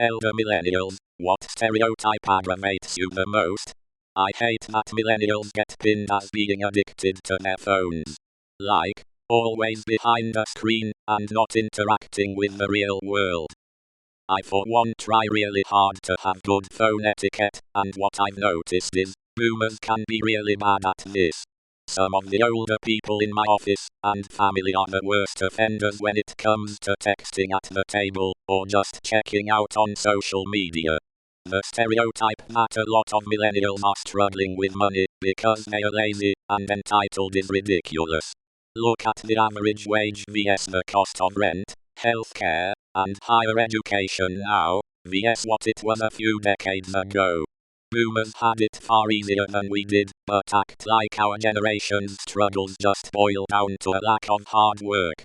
Elder millennials, what stereotype aggravates you the most? I hate that millennials get pinned as being addicted to their phones. Like, always behind a screen, and not interacting with the real world. I for one try really hard to have good phone etiquette, and what I've noticed is, boomers can be really bad at this. Some of the older people in my office and family are the worst offenders when it comes to texting at the table, or just checking out on social media. The stereotype that a lot of millennials are struggling with money because they are lazy and entitled is ridiculous. Look at the average wage vs the cost of rent, healthcare, and higher education now, vs what it was a few decades ago. Boomers had it far easier than we did, but act like our generation's struggles just boil down to a lack of hard work.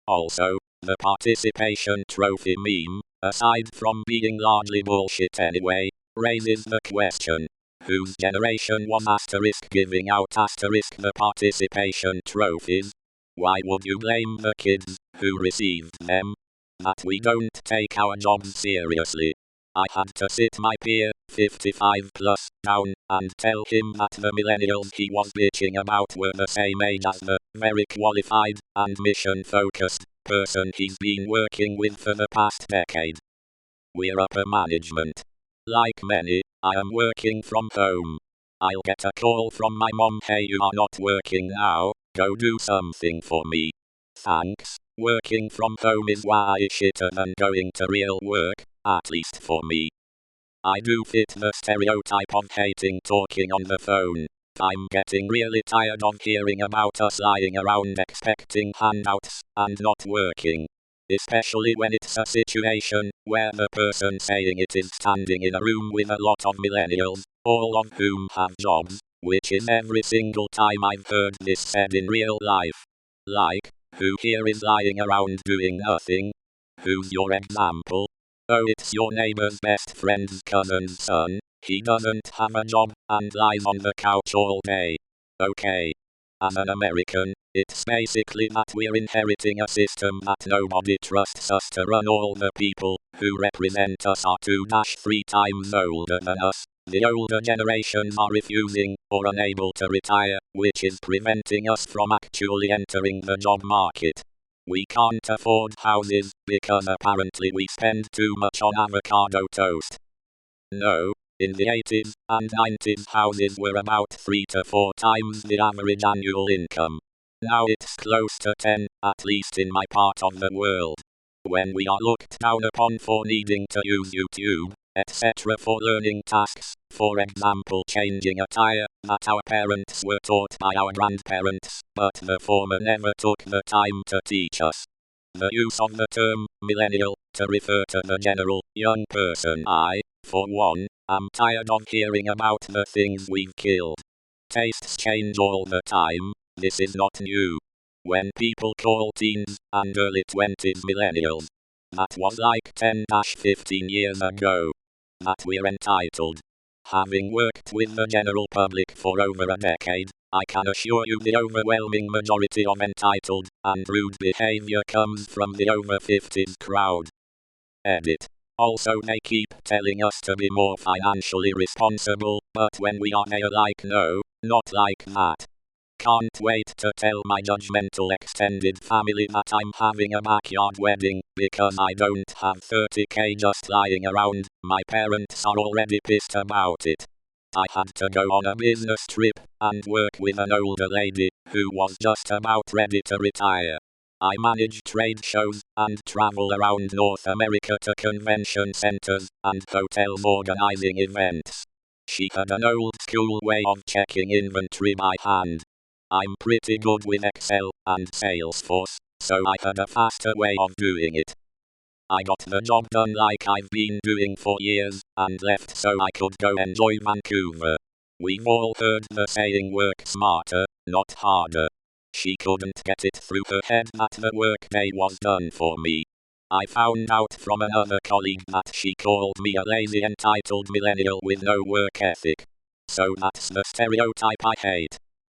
Also, the participation trophy meme, aside from being largely bullshit anyway, raises the question: whose generation was giving out the participation trophies? Why would you blame the kids who received them? That we don't take our jobs seriously. I had to sit my peer, 55 plus, down, and tell him that the millennials he was bitching about were the same age as the very qualified and mission-focused person he's been working with for the past decade. We're upper management. Like many, I am working from home. I'll get a call from my mom: "Hey, you are not working now, go do something for me." Thanks. Working from home is way shitter than going to real work, at least for me. I do fit the stereotype of hating talking on the phone. I'm getting really tired of hearing about us lying around expecting handouts and not working. Especially when it's a situation where the person saying it is standing in a room with a lot of millennials, all of whom have jobs, which is every single time I've heard this said in real life. Like, who here is lying around doing nothing? Who's your example? Oh, it's your neighbor's best friend's cousin's son. He doesn't have a job and lies on the couch all day. Okay. As an American, it's basically that we're inheriting a system that nobody trusts us to run. All the people who represent us are 2-3 times older than us. The older generations are refusing or unable to retire, which is preventing us from actually entering the job market. We can't afford houses because apparently we spend too much on avocado toast. No, in the 80s and 90s houses were about 3 to 4 times the average annual income. Now it's close to 10, at least in my part of the world. When we are looked down upon for needing to use YouTube, etc. for learning tasks, for example changing a tire, that our parents were taught by our grandparents, but the former never took the time to teach us. The use of the term millennial to refer to the general young person, I, for one, am tired of hearing about the things we've killed. Tastes change all the time, this is not new. When people call teens and early 20s millennials, that was like 10-15 years ago. That we're entitled. Having worked with the general public for over a decade, I can assure you the overwhelming majority of entitled and rude behavior comes from the over 50s crowd. Edit. Also, they keep telling us to be more financially responsible, but when we are there like no, not like that. Can't wait to tell my judgmental extended family that I'm having a backyard wedding because I don't have 30k just lying around. My parents are already pissed about it. I had to go on a business trip and work with an older lady who was just about ready to retire. I manage trade shows and travel around North America to convention centers and hotels organizing events. She had an old school way of checking inventory by hand. I'm pretty good with Excel and Salesforce, so I had a faster way of doing it. I got the job done like I've been doing for years, and left so I could go enjoy Vancouver. We've all heard the saying work smarter, not harder. She couldn't get it through her head that the workday was done for me. I found out from another colleague that she called me a lazy entitled millennial with no work ethic. So that's the stereotype I hate.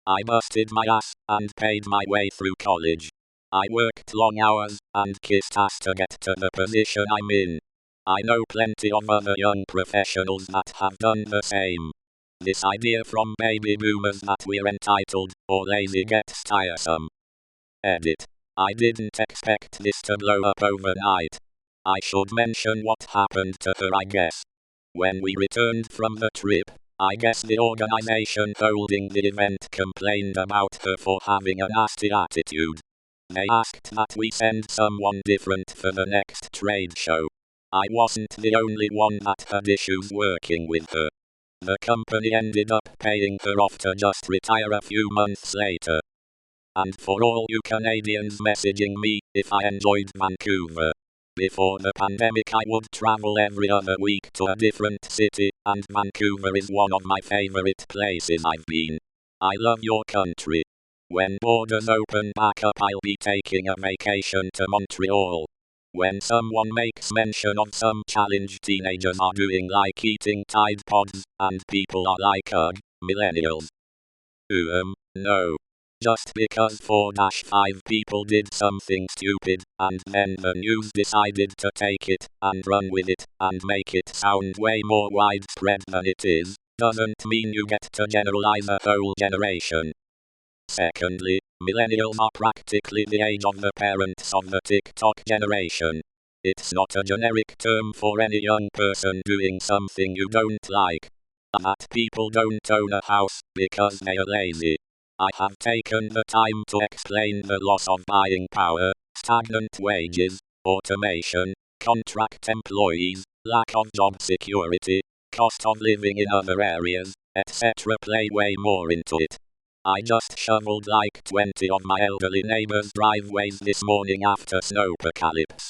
I busted my ass and paid my way through college. I worked long hours and kissed ass to get to the position I'm in. I know plenty of other young professionals that have done the same. This idea from baby boomers that we're entitled or lazy gets tiresome. Edit. I didn't expect this to blow up overnight. I should mention what happened to her, I guess. When we returned from the trip, I guess the organization holding the event complained about her for having a nasty attitude. They asked that we send someone different for the next trade show. I wasn't the only one that had issues working with her. The company ended up paying her off to just retire a few months later. And for all you Canadians messaging me, if I enjoyed Vancouver. Before the pandemic I would travel every other week to a different city, and Vancouver is one of my favorite places I've been. I love your country. When borders open back up I'll be taking a vacation to Montreal. When someone makes mention of some challenge teenagers are doing like eating Tide Pods, and people are like millennials. No. Just because 4-5 people did something stupid, and then the news decided to take it, and run with it, and make it sound way more widespread than it is, doesn't mean you get to generalize a whole generation. Secondly, millennials are practically the age of the parents of the TikTok generation. It's not a generic term for any young person doing something you don't like. That people don't own a house because they are lazy. I have taken the time to explain the loss of buying power, stagnant wages, automation, contract employees, lack of job security, cost of living in other areas, etc. Play way more into it. I just shoveled like 20 of my elderly neighbors' driveways this morning after snowpocalypse.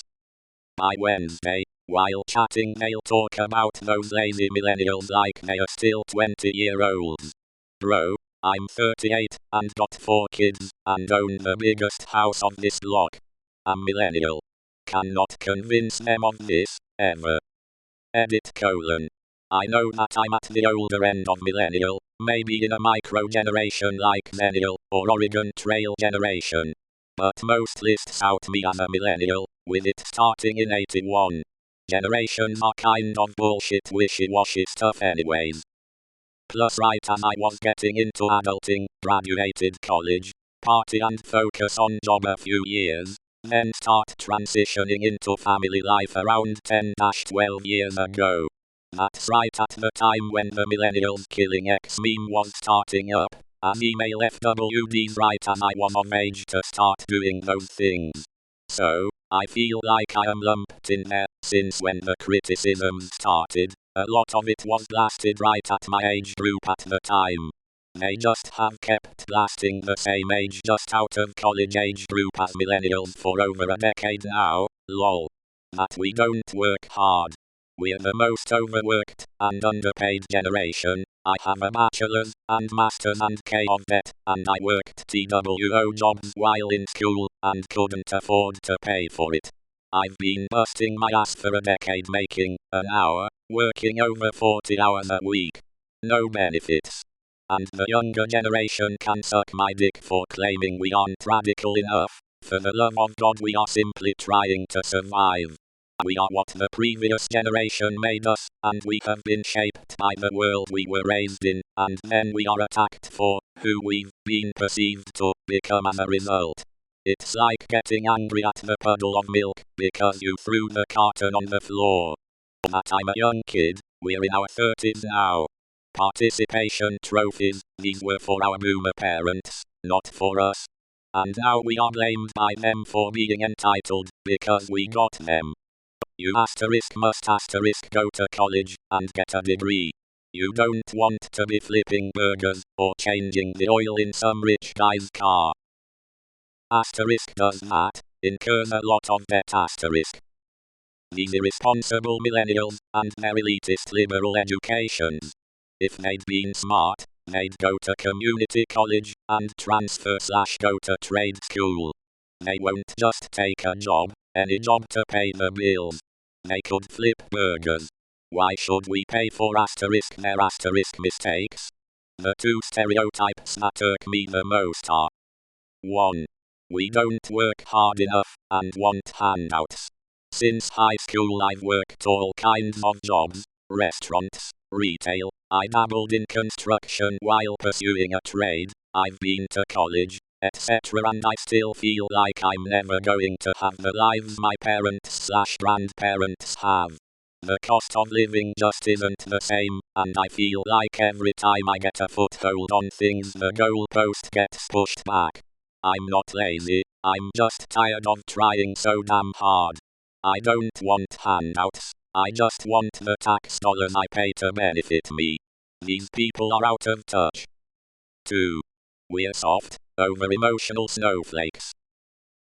By Wednesday, while chatting they'll talk about those lazy millennials like they are still 20-year-olds. Bro, I'm 38 and got 4 kids and own the biggest house on this block. I'm millennial. Cannot convince them of this, ever. Edit : I know that I'm at the older end of millennial, maybe in a micro generation like Millennial or Oregon Trail generation. But most lists out me as a millennial, with it starting in 81. Generations are kind of bullshit wishy-washy stuff anyways. Plus right as I was getting into adulting, graduated college, party and focus on job a few years, then start transitioning into family life around 10-12 years ago. That's right at the time when the millennials killing X meme was starting up, an email FWDs right as I was of age to start doing those things. So, I feel like I am lumped in there, since when the criticism started, a lot of it was blasted right at my age group at the time. They just have kept blasting the same age just out of college age group as millennials for over a decade now, lol. That we don't work hard. We're the most overworked and underpaid generation. I have a bachelor's and master's and K of debt, and I worked TWO jobs while in school and couldn't afford to pay for it. I've been busting my ass for a decade making an hour, working over 40 hours a week. No benefits. And the younger generation can suck my dick for claiming we aren't radical enough. For the love of God, we are simply trying to survive. We are what the previous generation made us, and we have been shaped by the world we were raised in, and then we are attacked for who we've been perceived to become as a result. It's like getting angry at the puddle of milk because you threw the carton on the floor. That I'm a young kid, we're in our 30s now. Participation trophies, these were for our boomer parents, not for us. And now we are blamed by them for being entitled because we got them. You must go to college and get a degree. You don't want to be flipping burgers or changing the oil in some rich guy's car. Does that, incurs a lot of debt. These irresponsible millennials and their elitist liberal educations. If they'd been smart, they'd go to community college and transfer/go to trade school. They won't just take a job, any job to pay the bills. They could flip burgers. Why should we pay for their mistakes? The 2 stereotypes that irk me the most are 1. We don't work hard enough and want handouts. Since high school I've worked all kinds of jobs, restaurants, retail, I dabbled in construction while pursuing a trade, I've been to college, etc. and I still feel like I'm never going to have the lives my parents/grandparents have. The cost of living just isn't the same, and I feel like every time I get a foothold on things the goalpost gets pushed back. I'm not lazy, I'm just tired of trying so damn hard. I don't want handouts, I just want the tax dollars I pay to benefit me. These people are out of touch. 2. We're soft, over-emotional snowflakes.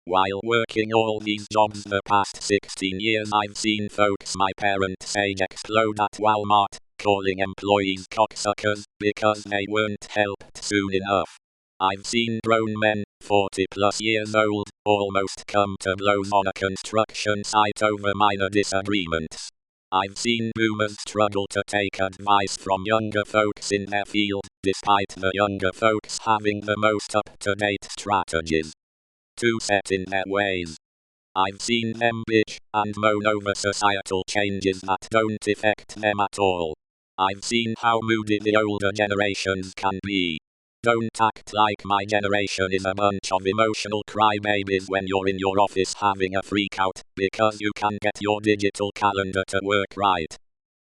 While working all these jobs the past 16 years I've seen folks my parents' age explode at Walmart, calling employees cocksuckers because they weren't helped soon enough. I've seen grown men, 40 plus years old, almost come to blows on a construction site over minor disagreements. I've seen boomers struggle to take advice from younger folks in their field, despite the younger folks having the most up-to-date strategies to set in their ways. I've seen them bitch and moan over societal changes that don't affect them at all. I've seen how moody the older generations can be. Don't act like my generation is a bunch of emotional crybabies when you're in your office having a freak out because you can get your digital calendar to work right.